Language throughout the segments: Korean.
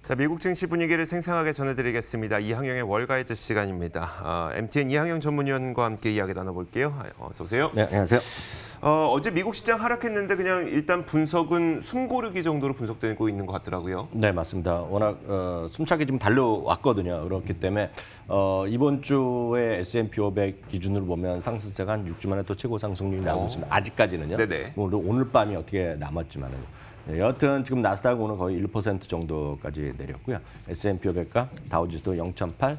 자, 미국 증시 분위기를 생생하게 전해드리겠습니다. 이항영의 월가이드 시간입니다. MTN 이항영 전문위원과 함께 이야기 나눠볼게요. 어서 오세요. 네, 안녕하세요. 어제 미국 시장 하락했는데 그냥 일단 분석은 숨고르기 정도로 분석되고 있는 것 같더라고요. 네, 맞습니다. 워낙 숨차게 좀 달려왔거든요. 그렇기 때문에 이번 주에 S&P 500 기준으로 보면 상승세가 한 6주 만에 또 최고 상승률이 나오고 있습니다. 아직까지는요. 네네. 오늘 밤이 어떻게 남았지만은. 네, 여하튼 지금 나스닥 오늘 거의 1% 정도까지 내렸고요. S&P 500과 다우지수도 0.8,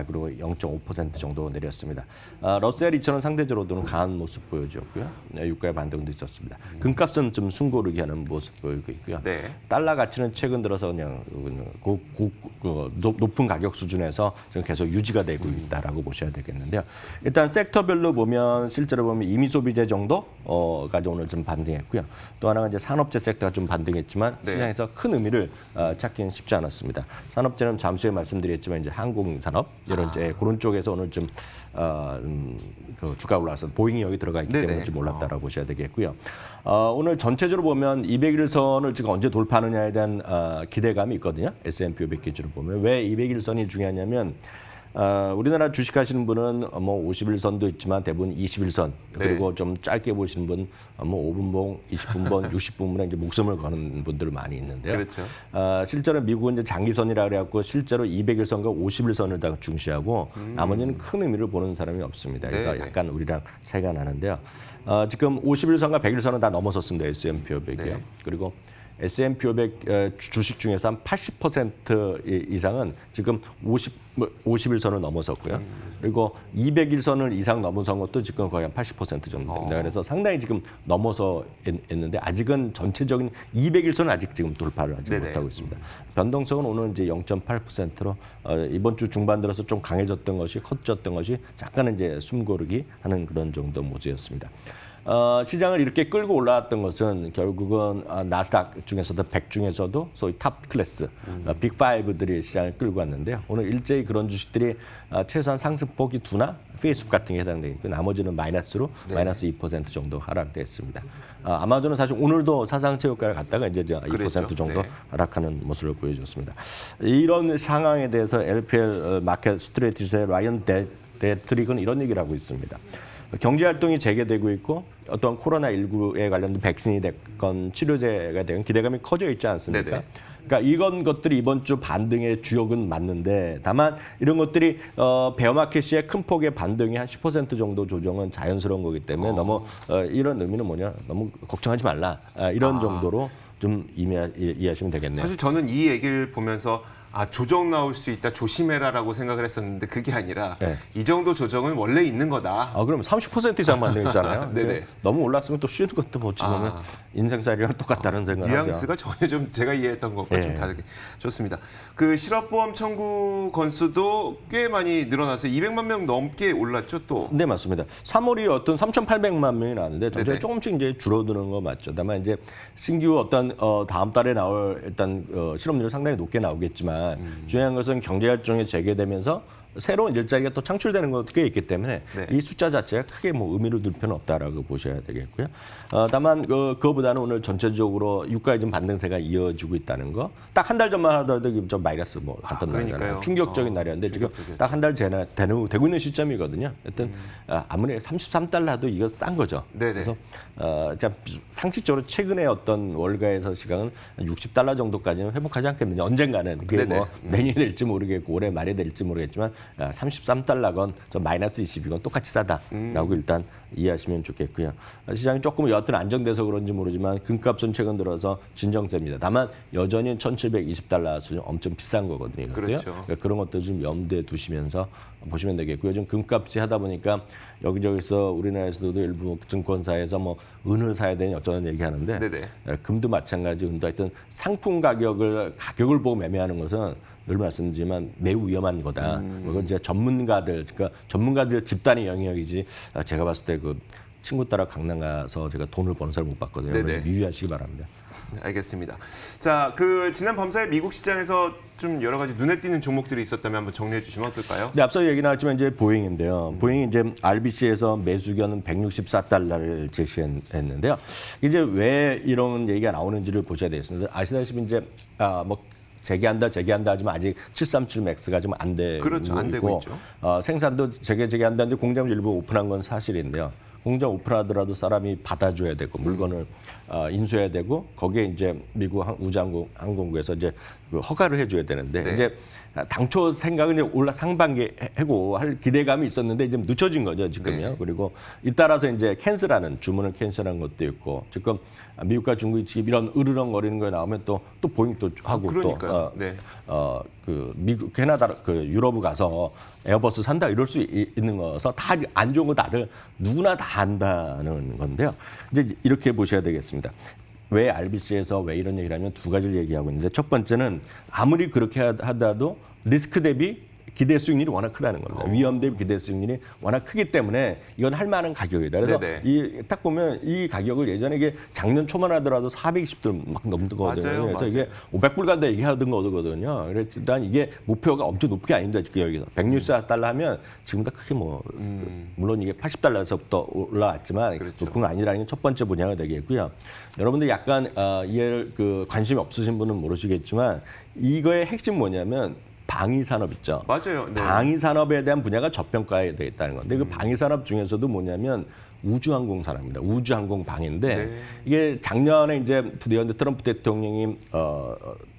그리고 0.5% 정도 내렸습니다. 러셀 2000은 상대적으로는 강한 모습 보여주었고요. 네, 유가의 반등도 있었습니다. 금값은 좀 숨고르기 하는 모습 보이고 있고요. 네. 달러 가치는 최근 들어서 그냥 높은 가격 수준에서 지금 계속 유지가 되고 있다라고 보셔야 되겠는데요. 일단 섹터별로 보면 실제로 보면 임의 소비재 정도가 오늘 좀 반등했고요. 또 하나가 이제 산업재 섹터가 좀 반등했지만 네. 시장에서 큰 의미를 찾기는 쉽지 않았습니다. 산업재는 잠시 후에 말씀드렸지만 이제 항공산업 이런 이제 그런 쪽에서 오늘 좀 그 주가 올라서 보잉이 여기 들어가 있기 네네. 때문에 좀 올랐다라고 보셔야 되겠고요. 오늘 전체적으로 보면 200일선을 지금 언제 돌파하느냐에 대한 기대감이 있거든요. S&P 500 기준으로 보면 왜 200일선이 중요하냐면 우리나라 주식하시는 분은 뭐 50일선도 있지만 대부분 20일선 그리고 좀 짧게 보시는 분 뭐 5분봉, 20분봉, 60분봉에 이제 목숨을 거는 분들 많이 있는데요. 그렇죠. 실제로 미국은 이제 장기선이라 그래갖고 실제로 200일선과 50일선을 다 중시하고 나머지는 큰 의미를 보는 사람이 없습니다. 그래서 네네. 약간 우리랑 차이가 나는데요. 지금 50일선과 100일선은 다 넘어섰습니다. S&P 500이요. 네. 그리고 S&P 500 주식 중에서 한 80% 이상은 지금 50일선을 넘어섰고요. 그리고 200일선을 이상 넘어선 것도 지금 거의 한 80% 정도 됩니다. 그래서 상당히 지금 넘어서 있는데 아직은 전체적인 200일선은 아직 지금 돌파를 하지 네네. 못하고 있습니다. 변동성은 오늘 이제 0.8%로 이번 주 중반 들어서 좀 강해졌던 것이 커졌던 것이 잠깐 이제 숨고르기 하는 그런 정도 모습이었습니다. 시장을 이렇게 끌고 올라왔던 것은 결국은 나스닥 중에서도 100 중에서도 소위 탑 클래스, 빅5들이 시장을 끌고 왔는데요. 오늘 일제히 그런 주식들이 최소한 상승폭이 두나 페이스북 같은 게 해당되고 나머지는 마이너스로 마이너스 2% 정도 하락됐습니다. 아마존은 사실 오늘도 사상 최고가를 갔다가 이제 2% 그랬죠. 정도 네. 하락하는 모습을 보여줬습니다. 이런 상황에 대해서 LPL 마켓 스트레티스의 라이언 데트릭은 이런 얘기를 하고 있습니다. 경제 활동이 재개되고 있고 어떤 코로나19에 관련된 백신이 됐건 치료제가 되건 기대감이 커져 있지 않습니까? 네네. 그러니까 것들이 이번 주 반등의 주역은 맞는데 다만 이런 것들이 베어마켓시의 큰 폭의 반등이 한 10% 정도 조정은 자연스러운 거기 때문에 너무 이런 의미는 뭐냐 너무 걱정하지 말라 이런 정도로 좀 이해하시면 되겠네요. 사실 저는 이 얘기를 보면서 조정 나올 수 있다, 조심해라라고 생각을 했었는데 그게 아니라 네. 이 정도 조정은 원래 있는 거다. 그럼 30% 이상 반등했잖아요. 네네. 너무 올랐으면 또 쉬는 것도 못 치면 인생살이랑 똑같다는 생각을 하죠. 뉘앙스가 전혀 좀 제가 이해했던 것과 좀 다르게 좋습니다. 그 실업보험 청구 건수도 꽤 많이 늘어나서 200만 명 넘게 올랐죠, 또. 네, 맞습니다. 3월이 어떤 3,800만 명이 나왔는데 네네. 점점 조금씩 이제 줄어드는 거 맞죠. 다만 이제 신규 어떤 다음 달에 나올 일단 실업률은 상당히 높게 나오겠지만 중요한 것은 경제 활동이 재개되면서 새로운 일자리가 또 창출되는 것도 꽤 있기 때문에 네. 이 숫자 자체가 크게 뭐 의미를 둘 필요는 없다라고 보셔야 되겠고요. 다만 그거보다는 오늘 전체적으로 유가의 좀 반등세가 이어지고 있다는 거. 딱 한 달 전만 하더라도 좀 마이너스 뭐 갔던 그러니까요. 날이잖아요. 충격적인 날이었는데 지금 충격적이었죠. 딱 한 달 되고 있는 시점이거든요. 하여튼 아무리 33달러도 이거 싼 거죠. 네네. 그래서 상식적으로 최근에 어떤 월가에서 시간은 60달러 정도까지는 회복하지 않겠느냐. 언젠가는 그게 네네. 뭐 내년이 될지 모르겠고 올해 말이 될지 모르겠지만 33달러건 저 마이너스 20이건 똑같이 싸다라고 일단 이해하시면 좋겠고요. 시장이 조금 여하튼 안정돼서 그런지 모르지만 금값은 최근 들어서 진정세입니다. 다만 여전히 1,720달러 수준 엄청 비싼 거거든요. 이것도요. 그렇죠. 그러니까 그런 것도 좀 염두에 두시면서 보시면 되겠고요. 요즘 금값이 하다 보니까 여기저기서 우리나라에서도 일부 증권사에서 뭐 은을 사야 되니 어쩌는 얘기하는데 네네. 금도 마찬가지 은도 하여튼 상품 가격을 보고 매매하는 것은 늘 말씀드리지만 매우 위험한 거다. 그건 이제 전문가들 집단의 영역이지. 제가 봤을 때 그 친구 따라 강남 가서 제가 돈을 버는 사람 못 봤거든요. 네네. 유의하시기 바랍니다. 알겠습니다. 자, 지난 밤사이 미국 시장에서 좀 여러 가지 눈에 띄는 종목들이 있었다면 한번 정리해 주시면 어떨까요? 네, 앞서 얘기 나왔지만 이제 보잉인데요. 보잉이 이제 RBC에서 매수견은 164달러를 제시했는데요. 이제 왜 이런 얘기가 나오는지를 보셔야 되겠습니다. 아시다시피 이제 재개한다 하지만 아직 737 맥스가 좀 안 되고 그렇죠. 안 되고 있죠. 생산도 재개한다는데 공장 일부 오픈한 건 사실인데요. 공장 오픈하더라도 사람이 받아줘야 되고 물건을 인수해야 되고 거기에 이제 미국 우주항공국에서 이제 그 허가를 해줘야 되는데 네. 이제 당초 생각은 이제 상반기에 하고 할 기대감이 있었는데 이제 늦춰진 거죠 지금요. 네. 그리고 잇따라서 이제 캔슬하는 주문을 캔슬한 것도 있고 지금 미국과 중국이 지금 이런 으르렁거리는 거에 나오면 또 보잉 또 하고 그러니까요. 네. 그 미국 캐나다 그 유럽 가서 에어버스 산다 이럴 수 있는 거서 다 안 좋은 거 다들 누구나 다 안다는 건데요. 이제 이렇게 보셔야 되겠습니다. 왜 RBC에서 왜 이런 얘기를 하면 두 가지를 얘기하고 있는데 첫 번째는 아무리 그렇게 하더라도 리스크 대비 기대 수익률이 워낙 크다는 겁니다. 위험 대비 기대 수익률이 워낙 크기 때문에 이건 할 만한 가격이다. 그래서 네네. 딱 보면 이 가격을 예전에 이게 작년 초만 하더라도 420불 막 넘거든요. 맞아요, 그래서 이게 500불 간다 얘기하던 거거든요. 그래서 일단 이게 목표가 엄청 높게 아닙니다. 여기서 160달러 하면 지금보다 크게 물론 이게 80달러에서부터 올라왔지만 그렇죠. 높은 거 아니라는 게 첫 번째 분야가 되겠고요. 여러분들 약간 이해 관심이 없으신 분은 모르시겠지만 이거의 핵심 뭐냐면 방위 산업 있죠. 맞아요. 네. 방위 산업에 대한 분야가 저평가에 되어 있다는 건데 그 방위 산업 중에서도 뭐냐면 우주항공 산업입니다. 우주항공 방위인데 네. 이게 작년에 이제 드디어 트럼프 대통령이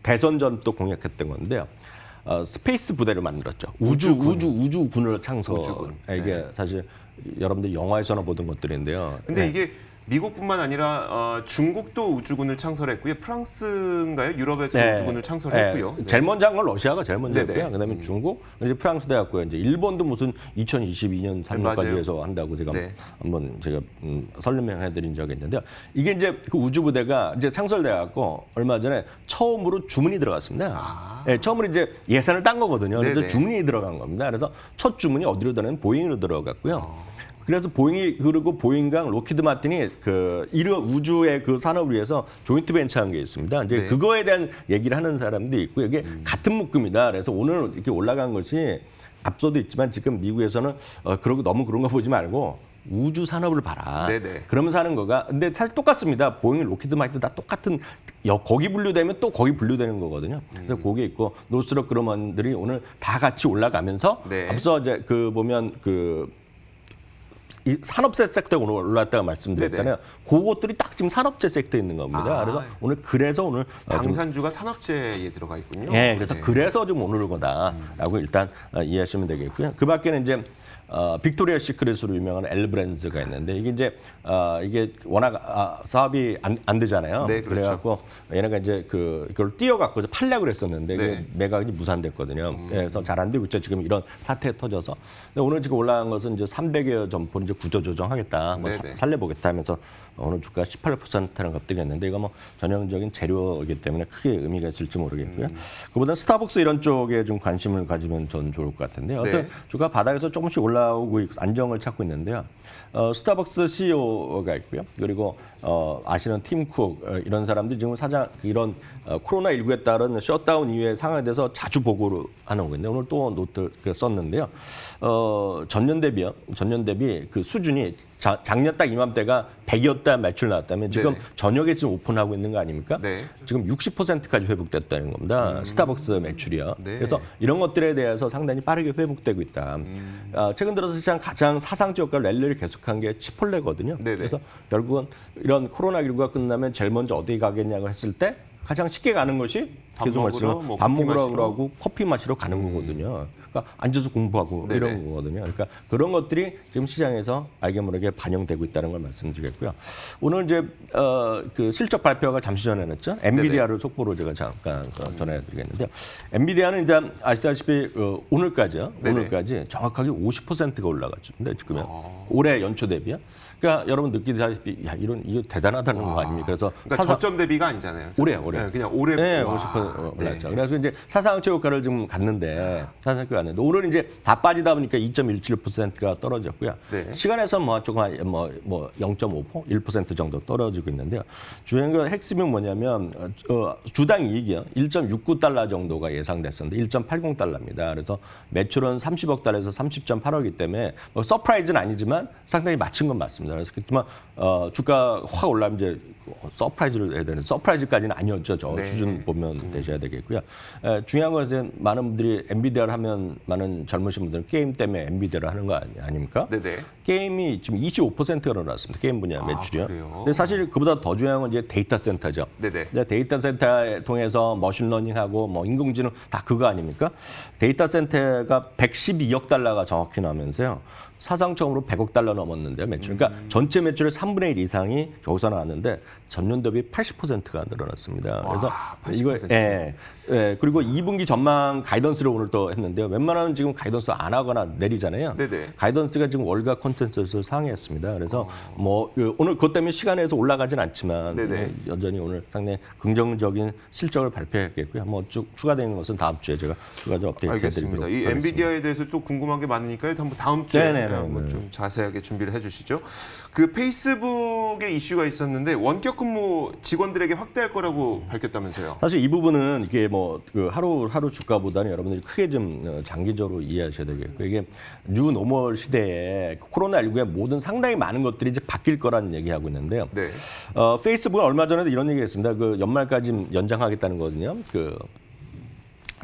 대선 전 또 공약했던 건데요. 스페이스 부대를 만들었죠. 우주군을 창설. 우주군. 이게 네. 사실 여러분들 영화에서나 보던 것들인데요. 근데 네. 이게 미국뿐만 아니라 중국도 우주군을 창설했고요. 프랑스인가요? 유럽에서 네. 우주군을 창설했고요. 네. 제일 먼저 한 건 러시아가 제일 먼저 네네. 했고요. 그다음에 중국, 이제 프랑스도 해왔고요. 이제 일본도 무슨 2022년 3년까지 맞아요. 해서 한다고 제가 네. 한번 제가 설명해드린 적이 있는데요. 이게 이제 그 우주부대가 이제 창설돼갖고 얼마 전에 처음으로 주문이 들어갔습니다. 네, 처음으로 이제 예산을 딴 거거든요. 그래서 네네. 주문이 들어간 겁니다. 그래서 첫 주문이 어디로 들어가면 보잉으로 들어갔고요. 그래서 보잉이 그리고 보잉과 로키드 마틴이 그 이런 우주의 그 산업을 위해서 조인트 벤처한 게 있습니다. 이제 네. 그거에 대한 얘기를 하는 사람도 있고 이게 같은 묶음이다. 그래서 오늘 이렇게 올라간 것이 앞서도 있지만 지금 미국에서는 그러고 너무 그런 거 보지 말고 우주 산업을 봐라. 네네. 그러면서 하는 거가 근데 사실 똑같습니다. 보잉, 로키드 마틴 다 똑같은 거기 분류되면 또 거기 분류되는 거거든요. 그래서 거기에 있고 노스럽 그루먼들이 오늘 다 같이 올라가면서 네. 앞서 이제 그 보면 이 산업재 섹터가 오늘 올랐다고 말씀드렸잖아요. 그것들이 딱 지금 산업재 섹터에 있는 겁니다. 그래서 오늘 방산주가 산업재에 들어가 있군요. 네, 그래서 네. 그래서 좀 오르는 거다라고 일단 이해하시면 되겠고요. 그 밖에는 이제 빅토리아 시크릿으로 유명한 엘브랜즈가 있는데 이게 워낙 사업이 안 되잖아요. 네, 그렇죠. 그래갖고 얘네가 이제 이걸 띄어갖고 팔려고 그랬었는데 네. 이게 매각이 무산됐거든요. 그래서 잘 안 되고 있죠. 지금 이런 사태에 터져서. 근데 오늘 지금 올라간 것은 이제 300여 점포 이제 구조 조정하겠다, 뭐 네네. 살려보겠다 하면서 오늘 주가 18%는 급등했는데 이거 뭐 전형적인 재료이기 때문에 크게 의미가 있을지 모르겠고요. 그보다 스타벅스 이런 쪽에 좀 관심을 가지면 전 좋을 것 같은데요. 네. 어떤 주가 바닥에서 조금씩 올라오고 안정을 찾고 있는데요. 스타벅스 CEO가 있고요. 그리고 아시는 팀 쿡 이런 사람들이 지금 이런 코로나19에 따른 셧다운 이후의 상황에 대해서 자주 보고를 하는 거인데 오늘 또 노트를 썼는데요. 전년 대비 그 수준이 작년 딱 이맘때가 100이었다 매출 나왔다면 지금 네네. 저녁에 지금 오픈하고 있는 거 아닙니까? 네. 지금 60%까지 회복됐다는 겁니다. 스타벅스 매출이요. 네. 그래서 이런 것들에 대해서 상당히 빠르게 회복되고 있다. 최근 들어서 시장 가장 사상적 랠리를 계속한 게 치폴레거든요. 네네. 그래서 결국은 이런 코로나19가 끝나면 제일 먼저 어디 가겠냐고 했을 때 가장 쉽게 가는 것이 밥 계속 먹으러, 말씀하신 뭐 밥 커피 먹으러 마시러. 하고 커피 마시러 가는 거거든요. 그러니까 앉아서 공부하고 네네. 이런 거거든요. 그러니까 그런 것들이 지금 시장에서 알게 모르게 반영되고 있다는 걸 말씀드리겠고요. 오늘 이제 그 실적 발표가 잠시 전에 했죠. 엔비디아를 속보로 제가 잠깐 전해드리겠는데요. 엔비디아는 일단 아시다시피 오늘까지요. 네네. 오늘까지 정확하게 50%가 올라갔죠. 근데 지금 올해 연초 대비요. 그러니까 여러분 느끼다시피 이거 대단하다는 거 아닙니까? 그래서 그러니까 저점 대비가 아니잖아요. 올해. 네, 그냥 올해 네, 와. 50% 올랐죠. 네. 그래서 이제 사상체육가를 좀 갔는데 오늘은 이제 다 빠지다 보니까 2.17%가 떨어졌고요. 네. 시간에서 뭐 조금 0.5%, 1% 정도 떨어지고 있는데요. 주행 핵심은 뭐냐면 주당 이익이요. 1.69달러 정도가 예상됐었는데 1.80달러입니다. 그래서 매출은 30억 달러에서 30.8억이기 때문에 뭐 서프라이즈는 아니지만 상당히 맞춘 건 맞습니다. 그래서 그렇지만 주가 확 올라면 이제 서프라이즈를 해야 되는 서프라이즈까지는 아니었죠. 저 네. 수준 보면 계셔야 되겠고요. 중요한 것은 많은 분들이 엔비디아를 하면 많은 젊으신 분들은 게임 때문에 엔비디아를 하는 거 아닙니까? 네네. 게임이 지금 25%가 늘어났습니다. 게임 분야 매출이요. 그래요? 근데 사실 그보다 더 중요한 건 이제 데이터 센터죠. 네네. 이제 데이터 센터에 통해서 머신러닝하고 뭐 인공지능 다 그거 아닙니까? 데이터 센터가 112억 달러가 정확히 나오면서요. 사상 처음으로 100억 달러 넘었는데요, 매출. 그러니까 전체 매출의 3분의 1 이상이 여기서 나왔는데 전년 대비 80%가 늘어났습니다. 그래서 80%. 예, 그리고 2분기 전망 가이던스를 오늘 또 했는데요. 웬만하면 지금 가이던스 안 하거나 내리잖아요. 네네. 가이던스가 지금 월가 컨센서스를 상회했습니다. 그래서 뭐 오늘 그것 때문에 시간에서 올라가진 않지만 네네. 여전히 오늘 상당히 긍정적인 실적을 발표했겠고요. 뭐 쭉 추가되는 것은 다음 주에 제가 추가적으로 업데이트 알겠습니다. 해드리도록 이 하겠습니다. 엔비디아에 대해서 또 궁금한 게 많으니까요. 한번 다음 주에 네네네. 한번 좀 자세하게 준비를 해주시죠. 그 페이스북에 이슈가 있었는데 원격 근무 직원들에게 확대할 거라고 밝혔다면서요. 사실 이 부분은 이게 뭐 그 하루 주가보다는 여러분들이 크게 좀 장기적으로 이해하셔야 되겠고 이게 뉴 노멀 시대에 코로나19의 모든 상당히 많은 것들이 이제 바뀔 거라는 얘기하고 있는데요. 네. 페이스북은 얼마 전에도 이런 얘기했습니다. 그 연말까지 연장하겠다는 거거든요. 그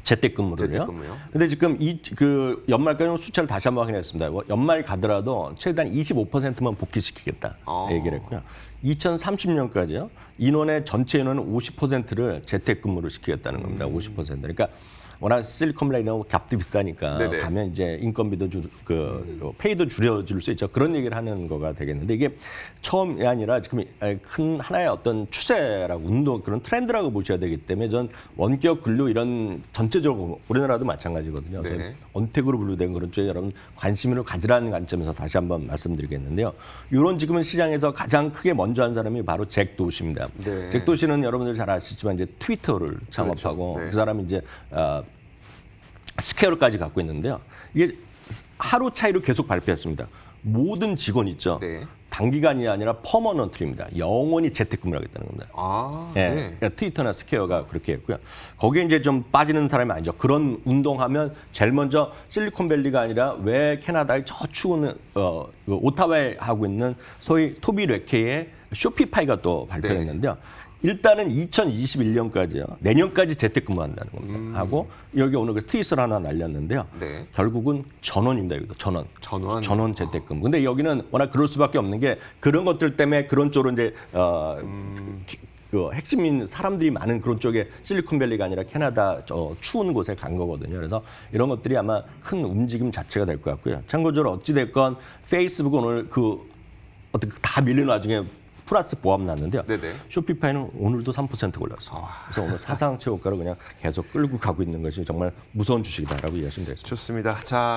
재택근무를요. 재택근무요. 근데 지금 그 연말까지 수치를 다시 한번 확인했습니다. 연말 가더라도 최대한 25%만 복귀시키겠다 얘기를 했고요. 2030년까지요. 인원의 전체 인원은 50%를 재택근무를 시키겠다는 겁니다. 50%. 그러니까 워낙 실리콘밸리는 값도 비싸니까 네네. 가면 이제 인건비도 페이도 줄여줄 수 있죠. 그런 얘기를 하는 거가 되겠는데 이게 처음이 아니라 지금 큰 하나의 어떤 추세라고 운동 그런 트렌드라고 보셔야 되기 때문에 전 원격 근로 이런 전체적으로 우리나라도 마찬가지거든요. 네. 그래서 언택으로 분류된 그런 쪽에 여러분 관심을 가지라는 관점에서 다시 한번 말씀드리겠는데요. 이런 지금은 시장에서 가장 크게 먼저 한 사람이 바로 잭 도시입니다. 네. 잭 도시는 여러분들 잘 아시지만 이제 트위터를 창업하고 그렇죠. 네. 그 사람이 이제 스퀘어까지 갖고 있는데요. 이게 하루 차이로 계속 발표했습니다. 모든 직원 있죠. 네. 단기간이 아니라 퍼머넌트입니다. 영원히 재택근무를 하겠다는 겁니다. 네. 그러니까 트위터나 스퀘어가 그렇게 했고요. 거기에 이제 좀 빠지는 사람이 아니죠. 그런 운동하면 제일 먼저 실리콘밸리가 아니라 왜 캐나다의 저축은 오타와에 하고 있는 소위 토비 레케의 쇼피파이가 또 발표했는데요. 일단은 2021년까지요. 내년까지 재택근무한다는 겁니다. 하고 여기 오늘 그 트윗을 하나 날렸는데요. 네. 결국은 전원입니다. 여기도 전원. 전원. 전원 재택근무. 근데 여기는 워낙 그럴 수밖에 없는 게 그런 것들 때문에 그런 쪽으로 이제 그 핵심인 사람들이 많은 그런 쪽에 실리콘밸리가 아니라 캐나다 저 추운 곳에 간 거거든요. 그래서 이런 것들이 아마 큰 움직임 자체가 될 것 같고요. 참고적으로 어찌 됐건 페이스북은 오늘 그 어떤 다 밀린 와중에 플러스 보합 났는데요. 네네. 쇼피파이는 오늘도 3% 올랐어요. 그래서 오늘 사상 최고가로 그냥 계속 끌고 가고 있는 것이 정말 무서운 주식이다라고 이해하시면 되겠습니다. 좋습니다. 자.